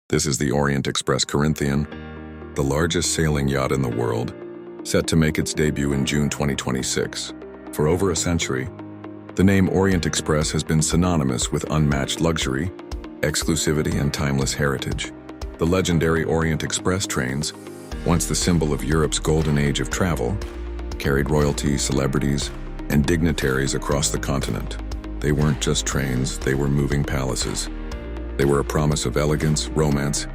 This is the Orient Express Corinthian, the largest sailing yacht in the world, set to make its debut in June 2026. For over a century, the name Orient Express has been synonymous with unmatched luxury, exclusivity, and timeless heritage. The legendary Orient Express trains, once the symbol of Europe's golden age of travel, carried royalty, celebrities, and dignitaries across the continent. They weren't just trains, they were moving palaces. They were a promise of elegance, romance,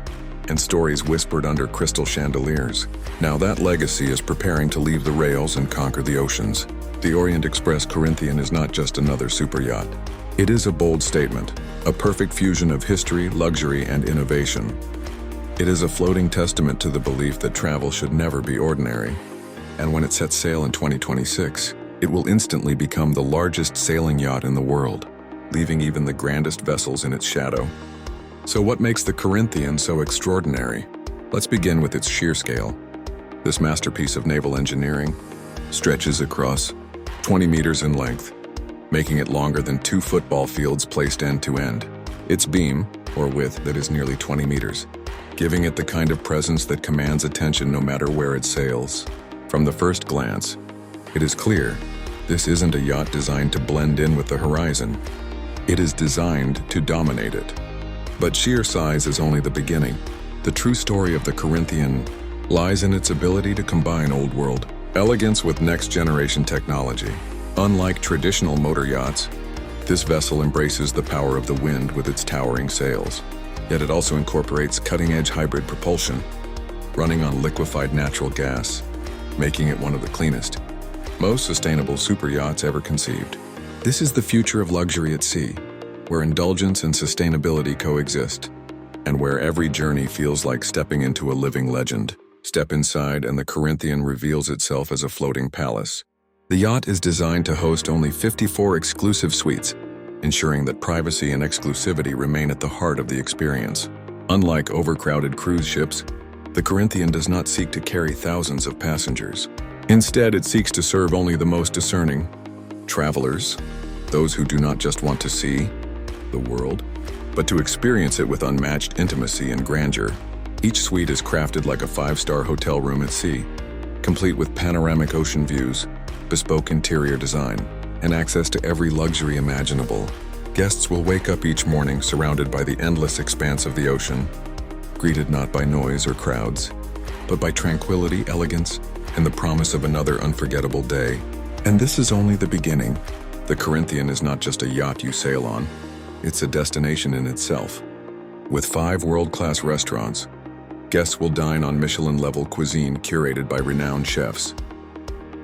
and stories whispered under crystal chandeliers. Now that legacy is preparing to leave the rails and conquer the oceans. The Orient Express Corinthian is not just another super yacht. It is a bold statement, a perfect fusion of history, luxury, and innovation. It is a floating testament to the belief that travel should never be ordinary. And when it sets sail in 2026, it will instantly become the largest sailing yacht in the world, leaving even the grandest vessels in its shadow. So what makes the Corinthian so extraordinary? Let's begin with its sheer scale. This masterpiece of naval engineering stretches across 20 meters in length, making it longer than 2 football fields placed end to end. Its beam, or width, that is nearly 20 meters, giving it the kind of presence that commands attention no matter where it sails. From the first glance, it is clear this isn't a yacht designed to blend in with the horizon. It is designed to dominate it. But sheer size is only the beginning. The true story of the Corinthian lies in its ability to combine old-world elegance with next-generation technology. Unlike traditional motor yachts, this vessel embraces the power of the wind with its towering sails. Yet it also incorporates cutting-edge hybrid propulsion, running on liquefied natural gas, making it one of the cleanest, most sustainable super yachts ever conceived. This is the future of luxury at sea, where indulgence and sustainability coexist, and where every journey feels like stepping into a living legend. Step inside and the Corinthian reveals itself as a floating palace. The yacht is designed to host only 54 exclusive suites, ensuring that privacy and exclusivity remain at the heart of the experience. Unlike overcrowded cruise ships, the Corinthian does not seek to carry thousands of passengers. Instead, it seeks to serve only the most discerning travelers, those who do not just want to see the world, but to experience it with unmatched intimacy and grandeur. Each suite is crafted like a 5-star hotel room at sea, complete with panoramic ocean views, bespoke interior design, and access to every luxury imaginable. Guests will wake up each morning surrounded by the endless expanse of the ocean, greeted not by noise or crowds, but by tranquility, elegance, and the promise of another unforgettable day. And this is only the beginning. The Corinthian is not just a yacht you sail on, it's a destination in itself. With 5 world-class restaurants, guests will dine on Michelin-level cuisine curated by renowned chefs.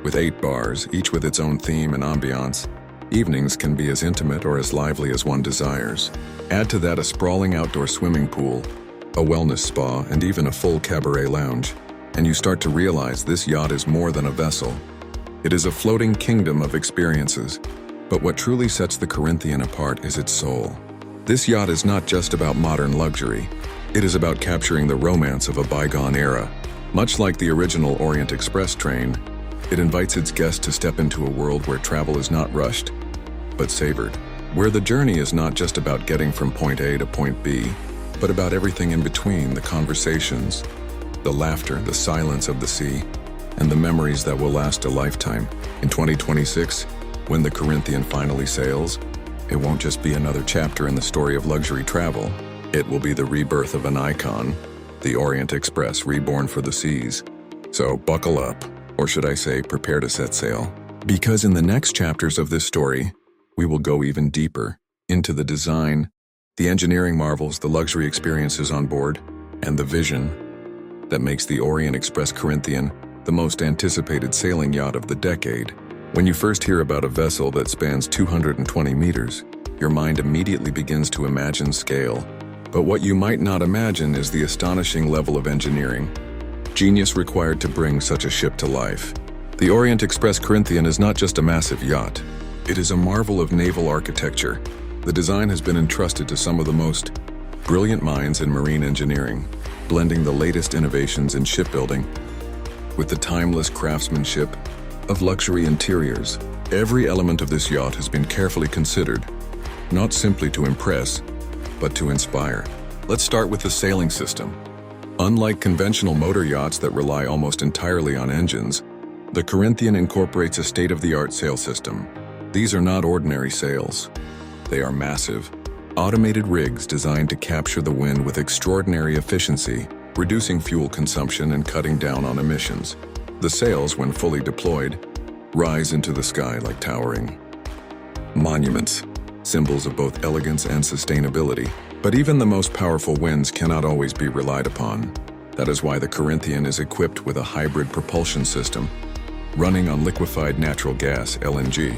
With 8 bars, each with its own theme and ambiance, evenings can be as intimate or as lively as one desires. Add to that a sprawling outdoor swimming pool, a wellness spa, and even a full cabaret lounge, and you start to realize this yacht is more than a vessel. It is a floating kingdom of experiences. But what truly sets the Corinthian apart is its soul. This yacht is not just about modern luxury. It is about capturing the romance of a bygone era. Much like the original Orient Express train, it invites its guests to step into a world where travel is not rushed, but savored. Where the journey is not just about getting from point A to point B, but about everything in between: the conversations, the laughter, the silence of the sea, and the memories that will last a lifetime. In 2026, when the Corinthian finally sails, it won't just be another chapter in the story of luxury travel. It will be the rebirth of an icon, the Orient Express reborn for the seas. So buckle up, or should I say, prepare to set sail. Because in the next chapters of this story, we will go even deeper into the design, the engineering marvels, the luxury experiences on board, and the vision that makes the Orient Express Corinthian the most anticipated sailing yacht of the decade. When you first hear about a vessel that spans 220 meters, your mind immediately begins to imagine scale. But what you might not imagine is the astonishing level of engineering, genius required to bring such a ship to life. The Orient Express Corinthian is not just a massive yacht. It is a marvel of naval architecture. The design has been entrusted to some of the most brilliant minds in marine engineering, blending the latest innovations in shipbuilding with the timeless craftsmanship of luxury interiors. Every element of this yacht has been carefully considered, not simply to impress, but to inspire. Let's start with the sailing system. Unlike conventional motor yachts that rely almost entirely on engines, the Corinthian incorporates a state-of-the-art sail system. These are not ordinary sails. They are massive, automated rigs designed to capture the wind with extraordinary efficiency, reducing fuel consumption and cutting down on emissions. The sails, when fully deployed, rise into the sky like towering monuments, symbols of both elegance and sustainability. But even the most powerful winds cannot always be relied upon. That is why the Corinthian is equipped with a hybrid propulsion system, running on liquefied natural gas, LNG.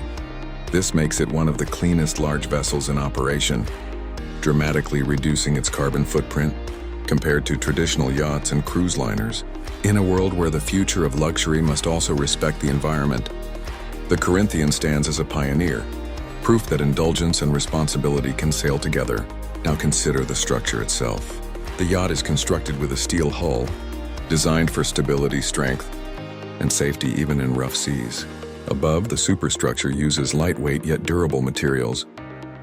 This makes it one of the cleanest large vessels in operation, dramatically reducing its carbon footprint compared to traditional yachts and cruise liners. In a world where the future of luxury must also respect the environment, the Corinthian stands as a pioneer, proof that indulgence and responsibility can sail together. Now consider the structure itself. The yacht is constructed with a steel hull, designed for stability, strength, and safety even in rough seas. Above, the superstructure uses lightweight yet durable materials,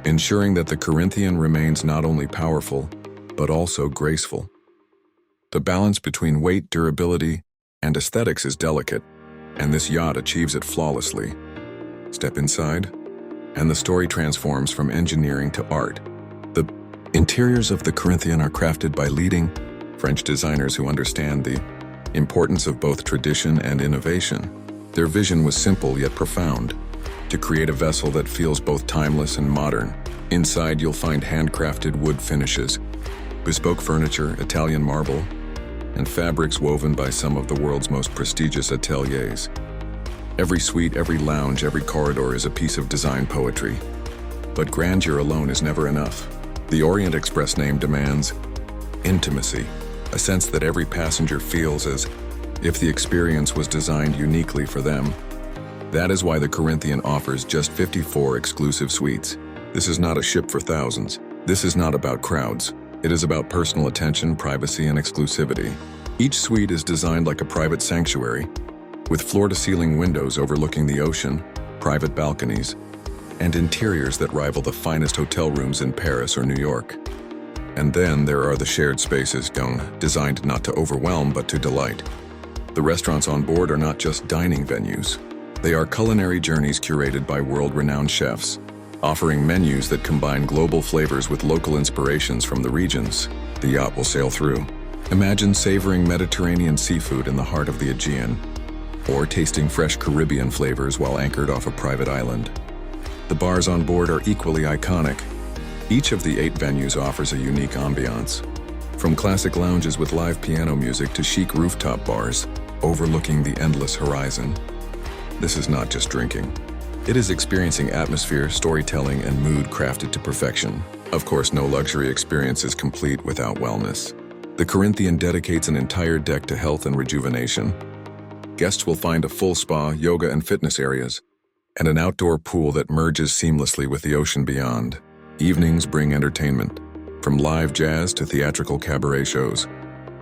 ensuring that the Corinthian remains not only powerful, but also graceful. The balance between weight, durability, and aesthetics is delicate, and this yacht achieves it flawlessly. Step inside, and the story transforms from engineering to art. The interiors of the Corinthian are crafted by leading French designers who understand the importance of both tradition and innovation. Their vision was simple yet profound, to create a vessel that feels both timeless and modern. Inside, you'll find handcrafted wood finishes, bespoke furniture, Italian marble, and fabrics woven by some of the world's most prestigious ateliers. Every suite, every lounge, every corridor is a piece of design poetry. But grandeur alone is never enough. The Orient Express name demands intimacy, a sense that every passenger feels as if the experience was designed uniquely for them. That is why the Corinthian offers just 54 exclusive suites. This is not a ship for thousands. This is not about crowds. It is about personal attention, privacy, and exclusivity. Each suite is designed like a private sanctuary, with floor-to-ceiling windows overlooking the ocean, private balconies, and interiors that rival the finest hotel rooms in Paris or New York. And then there are the shared spaces, designed not to overwhelm but to delight. The restaurants on board are not just dining venues. They are culinary journeys curated by world-renowned chefs, offering menus that combine global flavors with local inspirations from the regions the yacht will sail through. Imagine savoring Mediterranean seafood in the heart of the Aegean, or tasting fresh Caribbean flavors while anchored off a private island. The bars on board are equally iconic. Each of the 8 venues offers a unique ambiance, from classic lounges with live piano music to chic rooftop bars overlooking the endless horizon. This is not just drinking. It is experiencing atmosphere, storytelling, and mood crafted to perfection. Of course, no luxury experience is complete without wellness. The Corinthian dedicates an entire deck to health and rejuvenation. Guests will find a full spa, yoga and fitness areas, and an outdoor pool that merges seamlessly with the ocean beyond. Evenings bring entertainment, from live jazz to theatrical cabaret shows.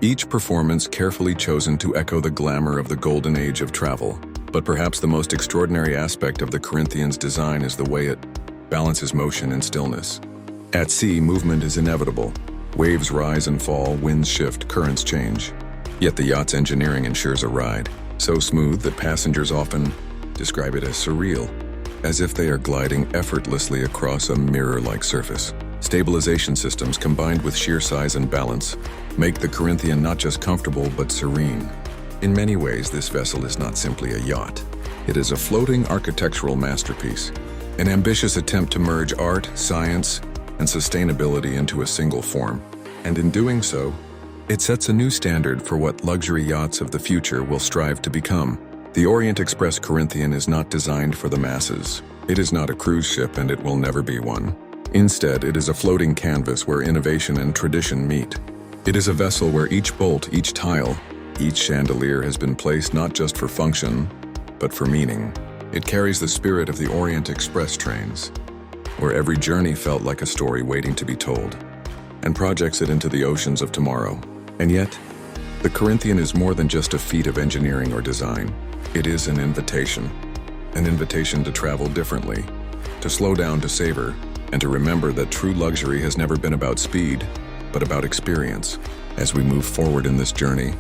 Each performance carefully chosen to echo the glamour of the golden age of travel. But perhaps the most extraordinary aspect of the Corinthian's design is the way it balances motion and stillness. At sea, movement is inevitable. Waves rise and fall, winds shift, currents change. Yet the yacht's engineering ensures a ride so smooth that passengers often describe it as surreal, as if they are gliding effortlessly across a mirror-like surface. Stabilization systems combined with sheer size and balance make the Corinthian not just comfortable but serene. In many ways, this vessel is not simply a yacht. It is a floating architectural masterpiece, an ambitious attempt to merge art, science, and sustainability into a single form. And in doing so, it sets a new standard for what luxury yachts of the future will strive to become. The Orient Express Corinthian is not designed for the masses. It is not a cruise ship, and it will never be one. Instead, it is a floating canvas where innovation and tradition meet. It is a vessel where each bolt, each tile, each chandelier has been placed not just for function, but for meaning. It carries the spirit of the Orient Express trains, where every journey felt like a story waiting to be told, and projects it into the oceans of tomorrow. And yet, the Corinthian is more than just a feat of engineering or design. It is an invitation to travel differently, to slow down, to savor, and to remember that true luxury has never been about speed, but about experience. As we move forward in this journey,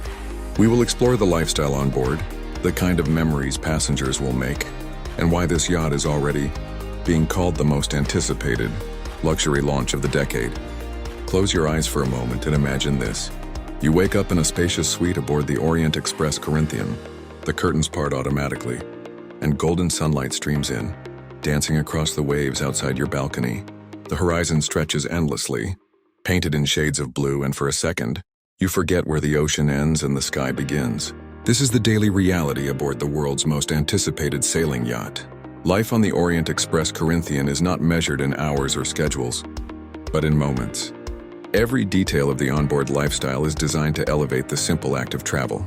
we will explore the lifestyle on board, the kind of memories passengers will make, and why this yacht is already being called the most anticipated luxury launch of the decade. Close your eyes for a moment and imagine this. You wake up in a spacious suite aboard the Orient Express Corinthian. The curtains part automatically, and golden sunlight streams in, dancing across the waves outside your balcony. The horizon stretches endlessly, painted in shades of blue, and for a second, you forget where the ocean ends and the sky begins. This is the daily reality aboard the world's most anticipated sailing yacht. Life on the Orient Express Corinthian is not measured in hours or schedules, but in moments. Every detail of the onboard lifestyle is designed to elevate the simple act of travel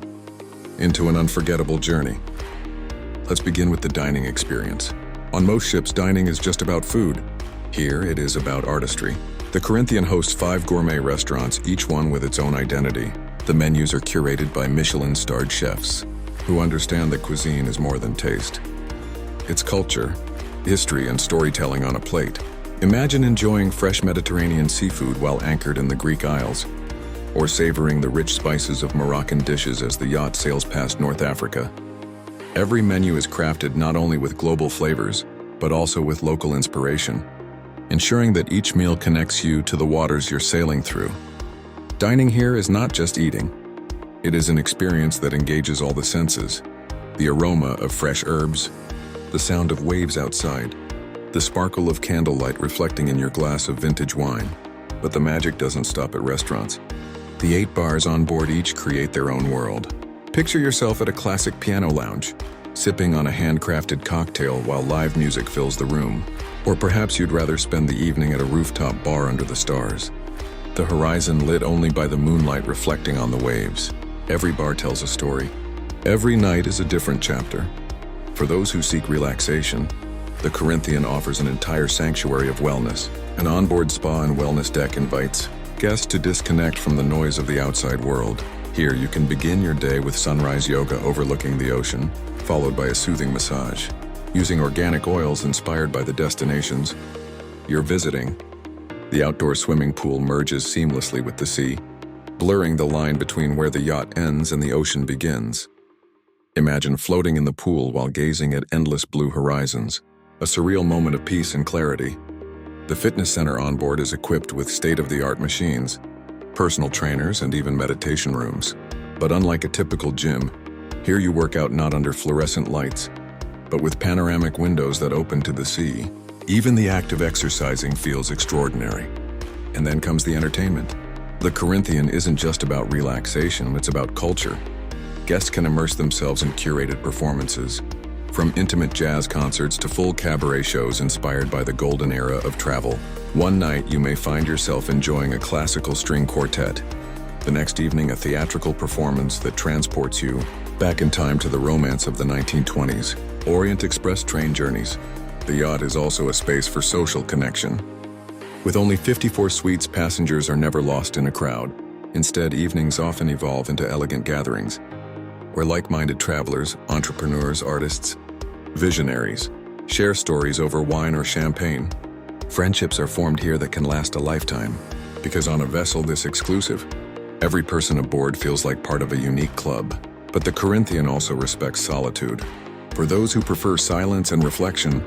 into an unforgettable journey. Let's begin with the dining experience. On most ships, dining is just about food. Here, it is about artistry. The Corinthian hosts 5 gourmet restaurants, each one with its own identity. The menus are curated by Michelin-starred chefs who understand that cuisine is more than taste. It's culture, history, and storytelling on a plate. Imagine enjoying fresh Mediterranean seafood while anchored in the Greek Isles, or savoring the rich spices of Moroccan dishes as the yacht sails past North Africa. Every menu is crafted not only with global flavors, but also with local inspiration, ensuring that each meal connects you to the waters you're sailing through. Dining here is not just eating. It is an experience that engages all the senses. The aroma of fresh herbs, the sound of waves outside, the sparkle of candlelight reflecting in your glass of vintage wine. But the magic doesn't stop at restaurants. The 8 bars on board each create their own world. Picture yourself at a classic piano lounge, sipping on a handcrafted cocktail while live music fills the room. Or perhaps you'd rather spend the evening at a rooftop bar under the stars. The horizon lit only by the moonlight reflecting on the waves. Every bar tells a story. Every night is a different chapter. For those who seek relaxation, the Corinthian offers an entire sanctuary of wellness. An onboard spa and wellness deck invites guests to disconnect from the noise of the outside world. Here you can begin your day with sunrise yoga overlooking the ocean, followed by a soothing massage. Using organic oils inspired by the destinations you're visiting, the outdoor swimming pool merges seamlessly with the sea, blurring the line between where the yacht ends and the ocean begins. Imagine floating in the pool while gazing at endless blue horizons, a surreal moment of peace and clarity. The fitness center on board is equipped with state-of-the-art machines, personal trainers, and even meditation rooms. But unlike a typical gym, here you work out not under fluorescent lights, but with panoramic windows that open to the sea. Even the act of exercising feels extraordinary. And then comes the entertainment. The Corinthian isn't just about relaxation, it's about culture. Guests can immerse themselves in curated performances, from intimate jazz concerts to full cabaret shows inspired by the golden era of travel. One night you may find yourself enjoying a classical string quartet. The next evening, a theatrical performance that transports you back in time to the romance of the 1920s. Orient Express train journeys. The yacht is also a space for social connection. With only 54 suites, passengers are never lost in a crowd. Instead, evenings often evolve into elegant gatherings, where like-minded travelers, entrepreneurs, artists, visionaries share stories over wine or champagne. Friendships are formed here that can last a lifetime, because on a vessel this exclusive, every person aboard feels like part of a unique club. But the Corinthian also respects solitude. For those who prefer silence and reflection,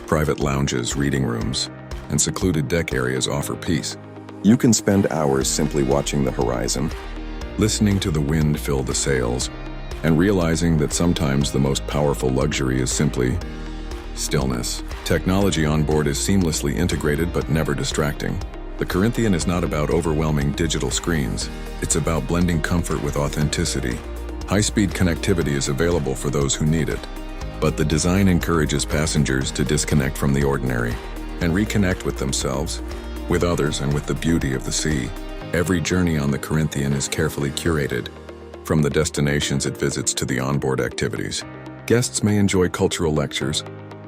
private lounges, reading rooms, and secluded deck areas offer peace. You can spend hours simply watching the horizon, listening to the wind fill the sails, and realizing that sometimes the most powerful luxury is simply stillness. Technology on board is seamlessly integrated but never distracting. The Corinthian is not about overwhelming digital screens. It's about blending comfort with authenticity. High-speed connectivity is available for those who need it, but the design encourages passengers to disconnect from the ordinary and reconnect with themselves, with others, and with the beauty of the sea. Every journey on the Corinthian is carefully curated, from the destinations it visits to the onboard activities. Guests may enjoy cultural lectures,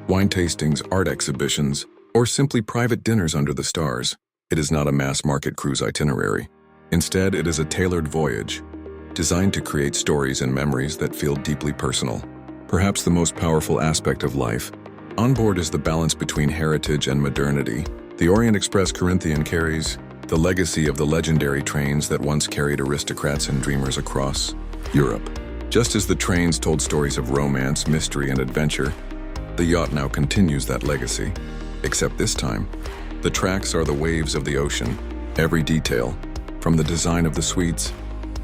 wine tastings, art exhibitions, or simply private dinners under the stars. It is not a mass-market cruise itinerary. Instead, it is a tailored voyage, designed to create stories and memories that feel deeply personal. Perhaps the most powerful aspect of life on board is the balance between heritage and modernity. The Orient Express Corinthian carries the legacy of the legendary trains that once carried aristocrats and dreamers across Europe. Just as the trains told stories of romance, mystery, and adventure, the yacht now continues that legacy. Except this time, the tracks are the waves of the ocean. Every detail, from the design of the suites,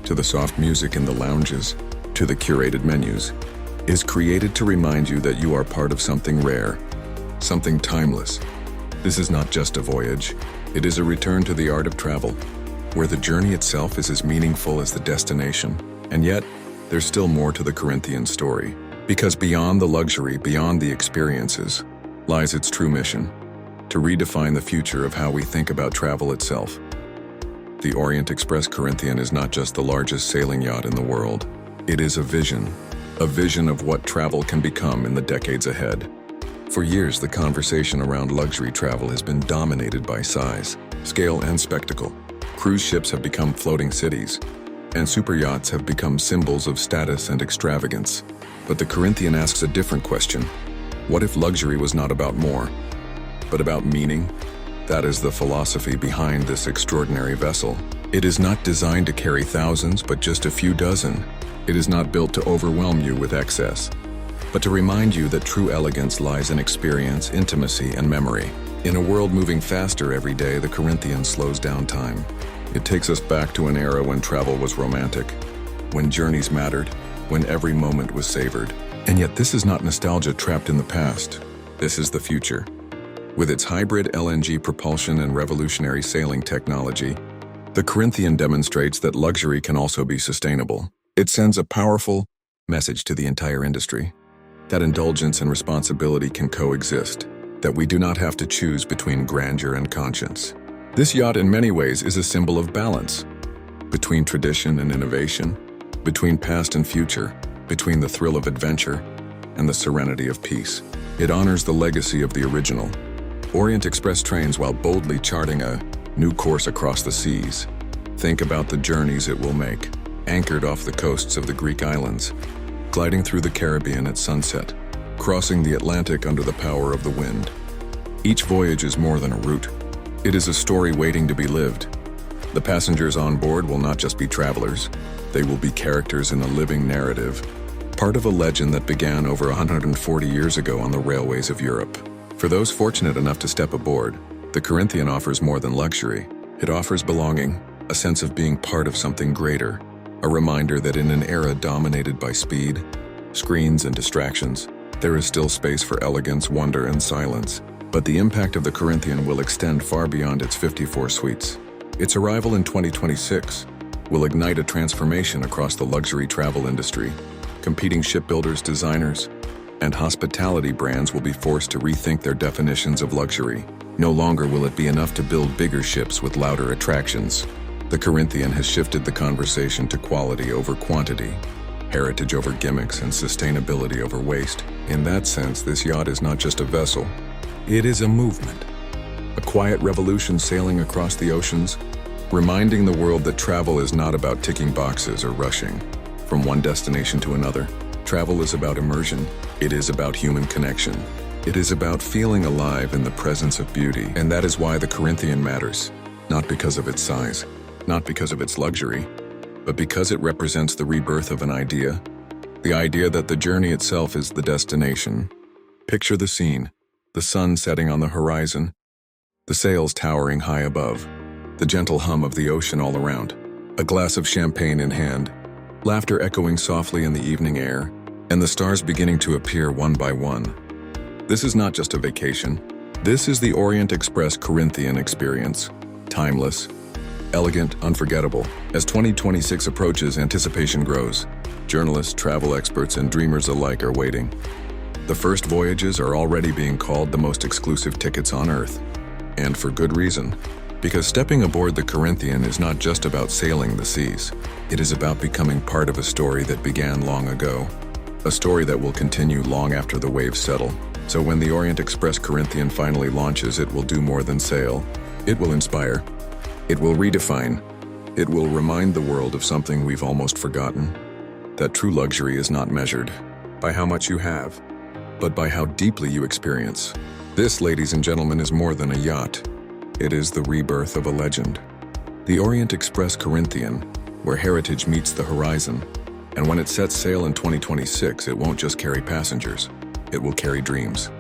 to the soft music in the lounges, to the curated menus, is created to remind you that you are part of something rare, something timeless. This is not just a voyage, it is a return to the art of travel, where the journey itself is as meaningful as the destination. And yet, there's still more to the Corinthian story, because beyond the luxury, beyond the experiences, lies its true mission: to redefine the future of how we think about travel itself. The Orient Express Corinthian is not just the largest sailing yacht in the world. It is a vision of what travel can become in the decades ahead. For years, the conversation around luxury travel has been dominated by size, scale, and spectacle. Cruise ships have become floating cities, and super yachts have become symbols of status and extravagance. But the Corinthian asks a different question. What if luxury was not about more, but about meaning? That is the philosophy behind this extraordinary vessel. It is not designed to carry thousands, but just a few dozen. It is not built to overwhelm you with excess, but to remind you that true elegance lies in experience, intimacy, and memory. In a world moving faster every day, the Corinthian slows down time. It takes us back to an era when travel was romantic, when journeys mattered, when every moment was savored. And yet this is not nostalgia trapped in the past. This is the future. With its hybrid LNG propulsion and revolutionary sailing technology, the Corinthian demonstrates that luxury can also be sustainable. It sends a powerful message to the entire industry, that indulgence and responsibility can coexist, that we do not have to choose between grandeur and conscience. This yacht in many ways is a symbol of balance, between tradition and innovation, between past and future, between the thrill of adventure and the serenity of peace. It honors the legacy of the original Orient Express trains while boldly charting a new course across the seas. Think about the journeys it will make, anchored off the coasts of the Greek islands, gliding through the Caribbean at sunset, crossing the Atlantic under the power of the wind. Each voyage is more than a route. It is a story waiting to be lived. The passengers on board will not just be travelers, they will be characters in a living narrative, part of a legend that began over 140 years ago on the railways of Europe. For those fortunate enough to step aboard, the Corinthian offers more than luxury. It offers belonging, a sense of being part of something greater, a reminder that in an era dominated by speed, screens, and distractions, there is still space for elegance, wonder, and silence. But the impact of the Corinthian will extend far beyond its 54 suites. Its arrival in 2026 will ignite a transformation across the luxury travel industry. Competing shipbuilders, designers, and hospitality brands will be forced to rethink their definitions of luxury. No longer will it be enough to build bigger ships with louder attractions. The Corinthian has shifted the conversation to quality over quantity, heritage over gimmicks, and sustainability over waste. In that sense, this yacht is not just a vessel. It is a movement, a quiet revolution sailing across the oceans, reminding the world that travel is not about ticking boxes or rushing from one destination to another. Travel is about immersion. It is about human connection. It is about feeling alive in the presence of beauty. And that is why the Corinthian matters, not because of its size, not because of its luxury, but because it represents the rebirth of an idea, the idea that the journey itself is the destination. Picture the scene. The sun setting on the horizon, the sails towering high above, the gentle hum of the ocean all around, a glass of champagne in hand, laughter echoing softly in the evening air, and the stars beginning to appear one by one. This is not just a vacation. This is the Orient Express Corinthian experience. Timeless, elegant, unforgettable. As 2026 approaches, anticipation grows. Journalists, travel experts, and dreamers alike are waiting. The first voyages are already being called the most exclusive tickets on Earth. And for good reason. Because stepping aboard the Corinthian is not just about sailing the seas. It is about becoming part of a story that began long ago. A story that will continue long after the waves settle. So when the Orient Express Corinthian finally launches, it will do more than sail. It will inspire. It will redefine. It will remind the world of something we've almost forgotten. That true luxury is not measured by how much you have, but by how deeply you experience. This, ladies and gentlemen, is more than a yacht. It is the rebirth of a legend. The Orient Express Corinthian, where heritage meets the horizon. And when it sets sail in 2026, it won't just carry passengers, it will carry dreams.